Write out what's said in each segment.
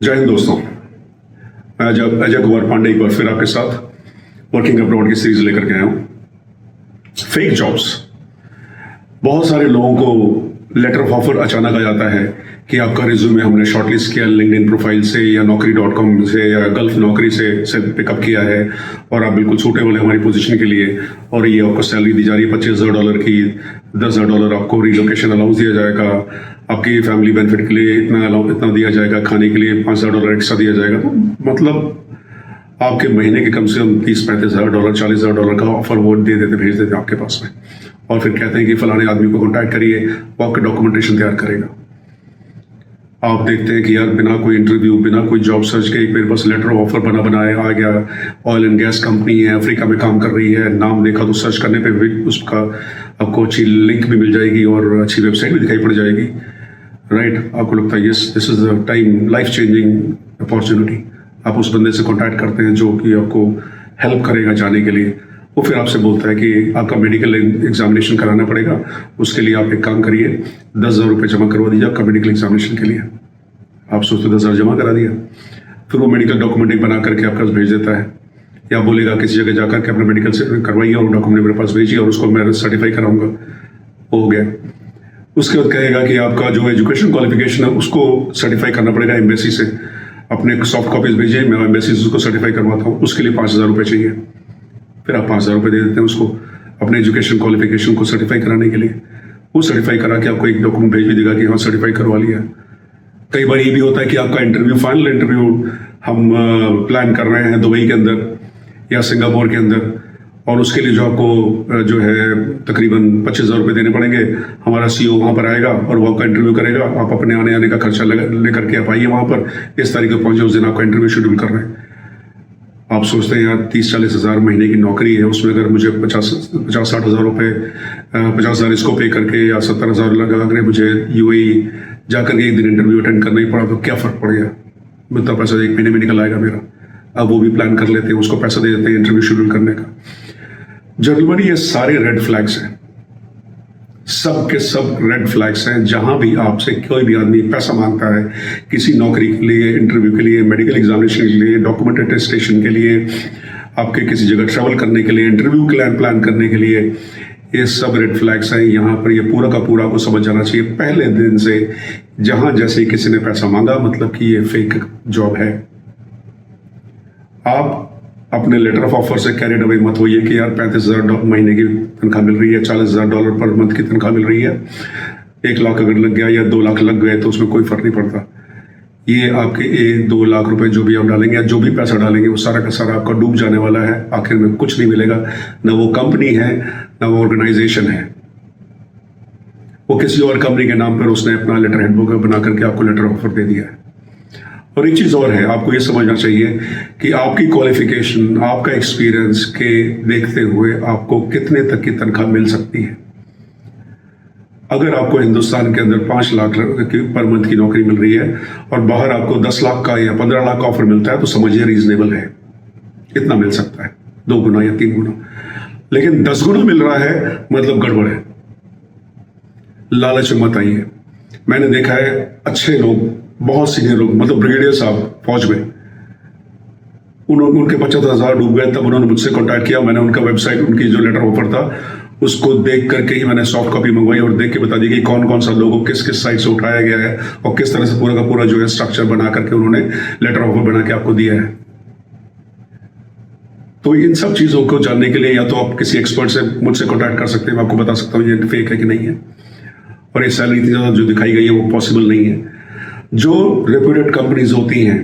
जय हिंद दोस्तों। मैं अजय कुमार पांडे एक बार फिर आपके साथ वर्किंग अब्रॉड की सीरीज लेकर के आया हूं। Fake jobs. बहुत सारे लोगों को लेटर ऑफ ऑफर अचानक आ जाता है कि आपका रिज्यूमे हमने शॉर्टलिस्ट किया लिंक्डइन प्रोफाइल से या naukri.com से या गल्फ नौकरी से पिकअप किया है और आप बिल्कुल सूटेबल है हमारी पोजीशन के लिए, और ये आपको सैलरी दी जा रही है $25,000 की। $10,000 आपको रिलोकेशन अलाउंस दिया जाएगा, आपकी फैमिली बेनिफिट के लिए इतना दिया जाएगा, खाने के लिए $5,000 एक्स्ट्रा दिया जाएगा। तो मतलब आपके महीने के कम से कम $30,000-35,000 $40,000 का ऑफर वो भेज देते आपके पास में, और फिर कहते हैं कि फलाने आदमी को कॉन्टैक्ट करिए, वो आपका डॉक्यूमेंटेशन तैयार करेगा। आप देखते हैं कि यार बिना कोई इंटरव्यू, बिना कोई जॉब सर्च के एक मेरे पास लेटर ऑफ ऑफर बनाए आ गया। ऑयल एंड गैस कंपनी है, अफ्रीका में काम कर रही है। नाम देखा तो सर्च करने पे भी उसका आपको अच्छी लिंक भी मिल जाएगी और अच्छी वेबसाइट भी दिखाई पड़ जाएगी। राइट, आपको लगता है yes this is the time, life changing opportunity. आप उस बंदे से कॉन्टैक्ट करते हैं जो कि आपको हेल्प करेगा जाने के लिए। वो फिर आपसे बोलता है कि आपका मेडिकल एग्जामिनेशन कराना पड़ेगा, उसके लिए आप एक काम करिए, $10,000 जमा करवा दीजिए आपका मेडिकल एग्जामिनेशन के लिए। आप सोचते 10,000 जमा करा दिया, फिर वो मेडिकल डॉक्यूमेंट एक बना करके आपके पास भेज देता है, या बोलेगा किसी जगह जाकर के अपना मेडिकल से करवाइए और डॉक्यूमेंट मेरे पास भेजिए और उसको मैं सर्टिफाई कराऊंगा। हो गया। उसके बाद कहेगा कि आपका जो एजुकेशन क्वालिफिकेशन है उसको सर्टिफाई करना पड़ेगा एम्बेसी से, अपने सॉफ्ट कॉपीज भेजिए, मैं एम्बेसी से उसको सर्टिफाई करवाता हूँ, उसके लिए $5,000 चाहिए। फिर आप $5,000 दे देते हैं उसको अपने एजुकेशन क्वालिफिकेशन को सर्टिफाई कराने के लिए। वो सर्टिफाई करा के आपको एक डॉक्यूमेंट भेज भी देगा कि हाँ सर्टिफाई करवा लिया। कई बार ये भी होता है कि आपका इंटरव्यू, फाइनल इंटरव्यू हम प्लान कर रहे हैं दुबई के अंदर या सिंगापुर के अंदर, और उसके लिए जो आपको जो है तकरीबन $25,000 देने पड़ेंगे। हमारा CEO वहाँ पर आएगा और वो आपका इंटरव्यू करेगा। आप अपने आने का खर्चा लेकर के आप आइए वहाँ पर, इस तारीख को पहुँचे, उस दिन आपका इंटरव्यू शेड्यूल कर रहे हैं। आप सोचते हैं यार 30-40 हज़ार महीने की नौकरी है, उसमें अगर मुझे 50-60 हज़ार रुपये 50,000 इसको पे करके या 70,000 लगा कर मुझे UAE जाकर के एक दिन इंटरव्यू अटेंड करना ही पड़ा तो क्या फ़र्क पड़ गया, इतना पैसा एक महीने में निकल आएगा मेरा। अब वो भी प्लान कर लेते हैं, उसको पैसा दे देते हैं इंटरव्यू शेड्यूल करने का। जनरली ये सारे रेड फ्लैग्स हैं, सब के सब रेड फ्लैग्स हैं। जहां भी आपसे कोई भी आदमी पैसा मांगता है किसी नौकरी के लिए, इंटरव्यू के लिए, मेडिकल एग्जामिनेशन के लिए, डॉक्यूमेंट अटेस्टेशन के लिए, आपके किसी जगह ट्रैवल करने के लिए, इंटरव्यू प्लान करने के लिए, ये सब रेड फ्लैग्स हैं। यहाँ पर ये पूरा का पूरा को समझ जाना चाहिए पहले दिन से। जहां जैसे किसी ने पैसा मांगा मतलब कि ये फेक जॉब है। आप अपने लेटर ऑफ ऑफर से कैरिड अवे मत होइए कि यार $35,000 महीने की तनख्वाह मिल रही है, $40,000 पर मंथ की तनख्वाह मिल रही है, 1 लाख अगर लग गया या 2 लाख लग गए तो उसमें कोई फर्क नहीं पड़ता। ये आपके 1-2 लाख रुपए जो भी आप डालेंगे या जो भी पैसा डालेंगे वो सारा का सारा आपका डूब जाने वाला है। आखिर में कुछ नहीं मिलेगा, ना वो कंपनी है ना वो ऑर्गेनाइजेशन है। वो किसी और कंपनी के नाम पर उसने अपना लेटर हेडबुक बना करके आपको लेटर ऑफर दे दिया है। और एक चीज और है, आपको ये समझना चाहिए कि आपकी क्वालिफिकेशन, आपका एक्सपीरियंस के देखते हुए आपको कितने तक की तनख्वाह मिल सकती है। अगर आपको हिंदुस्तान के अंदर 5 लाख की पर मंथ की नौकरी मिल रही है और बाहर आपको 10 लाख का या 15 लाख का ऑफर मिलता है तो समझिए रीजनेबल है, इतना मिल सकता है, 2 गुना या 3 गुना। लेकिन 10 गुना मिल रहा है मतलब गड़बड़ है। लालच में मत आइए। मैंने देखा है अच्छे लोग, बहुत सीनियर लोग, मतलब ब्रिगेडियर साहब फौज में, उनके 75,000 डूब गए। तब उन्होंने मुझसे कांटेक्ट किया, मैंने उनका वेबसाइट, उनकी जो लेटर ऑफर था उसको देख करके ही मैंने सॉफ्ट कॉपी मंगवाई और देख के बता दी कि कौन कौन सा लोगों किस किस साइट से उठाया गया है और किस तरह से पूरा का पूरा जो है स्ट्रक्चर बना करके उन्होंने लेटर ऑफर बना के आपको दिया है। तो इन सब चीजों को जानने के लिए या तो आप किसी एक्सपर्ट से मुझसे कॉन्टैक्ट कर सकते हैं, मैं आपको बता सकता हूँ ये फेक है कि नहीं है, और ये सैलरी इतनी ज्यादा जो दिखाई गई है वो पॉसिबल नहीं है। जो रेप्यूटेड कंपनीज होती हैं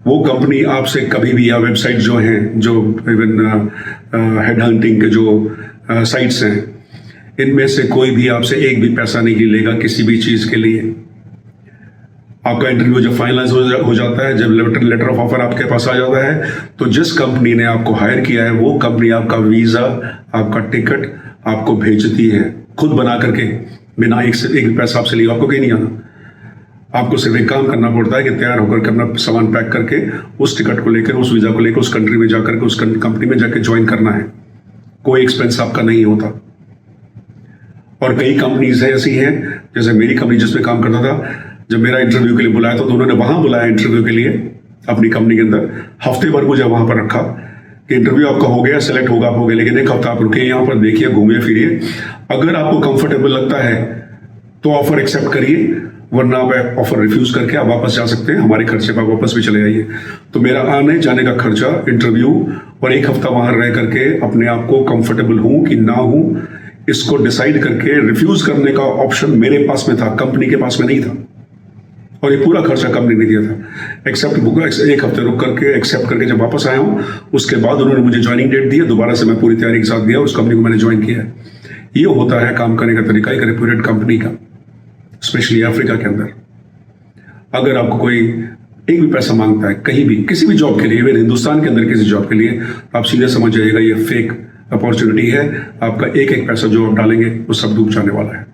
वो कंपनी आपसे कभी भी, या वेबसाइट जो हैं, जो इवन हेड हंटिंग के जो साइट्स हैं, इनमें से कोई भी आपसे एक भी पैसा नहीं लेगा किसी भी चीज के लिए। आपका इंटरव्यू जब फाइनलाइज हो जाता है, जब लेटर ऑफ ऑफर आपके पास आ जाता है, तो जिस कंपनी ने आपको हायर किया है वो कंपनी आपका वीजा, आपका टिकट आपको भेजती है खुद बना करके, बिना एक भी पैसा आपसे लिए। आपको कहीं नहीं आना, आपको सिर्फ एक काम करना पड़ता है कि तैयार होकर के अपना सामान पैक करके उस टिकट को लेकर, उस वीजा को लेकर उस कंट्री में जाकर के उस कंपनी में जाकर ज्वाइन करना है। कोई एक्सपेंस आपका नहीं होता। और कई कंपनीज ऐसी हैं, जैसे मेरी कंपनी जिसमें काम करता था, जब मेरा इंटरव्यू के लिए बुलाया तो उन्होंने वहां बुलाया इंटरव्यू के लिए अपनी कंपनी के अंदर। हफ्ते भर मुझे वहां पर रखा कि इंटरव्यू आपका हो गया, सेलेक्ट होगा आप हो गए, लेकिन एक हफ्ता आप रुके यहाँ पर, देखिए, घूमिए फिरिए, अगर आपको कंफर्टेबल लगता है तो ऑफर एक्सेप्ट करिए, वरना आप ऑफर रिफ्यूज करके आप वापस जा सकते हैं, हमारे खर्चे पर वापस भी चले जाइए। तो मेरा आने जाने का खर्चा, इंटरव्यू और एक हफ्ता वहां रह करके अपने आप को कंफर्टेबल हूं कि ना हूं, इसको डिसाइड करके रिफ्यूज करने का ऑप्शन मेरे पास में था, कंपनी के पास में नहीं था। और ये पूरा खर्चा कंपनी ने दिया था। एक्सेप्ट बुक एक हफ्ते रुक करके एक्सेप्ट करके जब वापस आया हूँ, उसके बाद उन्होंने मुझे ज्वाइनिंग डेट दी है, दोबारा से मैं पूरी तैयारी के साथ गया, उस कंपनी को मैंने ज्वाइन किया है। ये होता है काम करने का तरीका एक रेप्यूटेड कंपनी का, स्पेशली अफ्रीका के अंदर। अगर आपको कोई एक भी पैसा मांगता है कहीं भी, किसी भी जॉब के लिए, इवन हिंदुस्तान के अंदर किसी जॉब के लिए, आप सीधे समझ जाइएगा ये फेक अपॉर्चुनिटी है। आपका एक एक पैसा जो आप डालेंगे वो सब डूब जाने वाला है।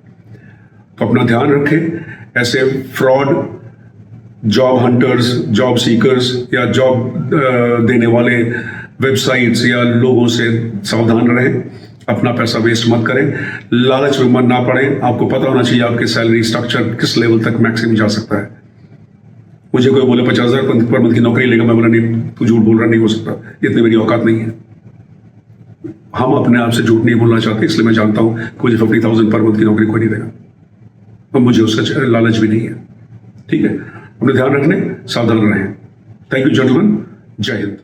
तो अपना ध्यान रखें, ऐसे fraud, job hunters, job seekers या जॉब देने वाले वेबसाइट्स या लोगों से सावधान रहें। अपना पैसा वेस्ट मत करें, लालच में मत ना पड़ें। आपको पता होना चाहिए आपके सैलरी स्ट्रक्चर किस लेवल तक मैक्सिमम जा सकता है। मुझे कोई बोले 50,000 पर मंथ की नौकरी लेगा, मैं बोला नहीं, तू झूठ बोल रहा, नहीं हो सकता, इतनी मेरी औकात नहीं है। हम अपने आप से झूठ नहीं बोलना चाहते, इसलिए मैं जानता हूं कि मुझे 50,000 पर मंथ की नौकरी कोई नहीं देगा, और मुझे उसका लालच भी नहीं है। ठीक है, अपने ध्यान रखने, सावधान रहें। थैंक यू जेंटलमैन, जय हिंद।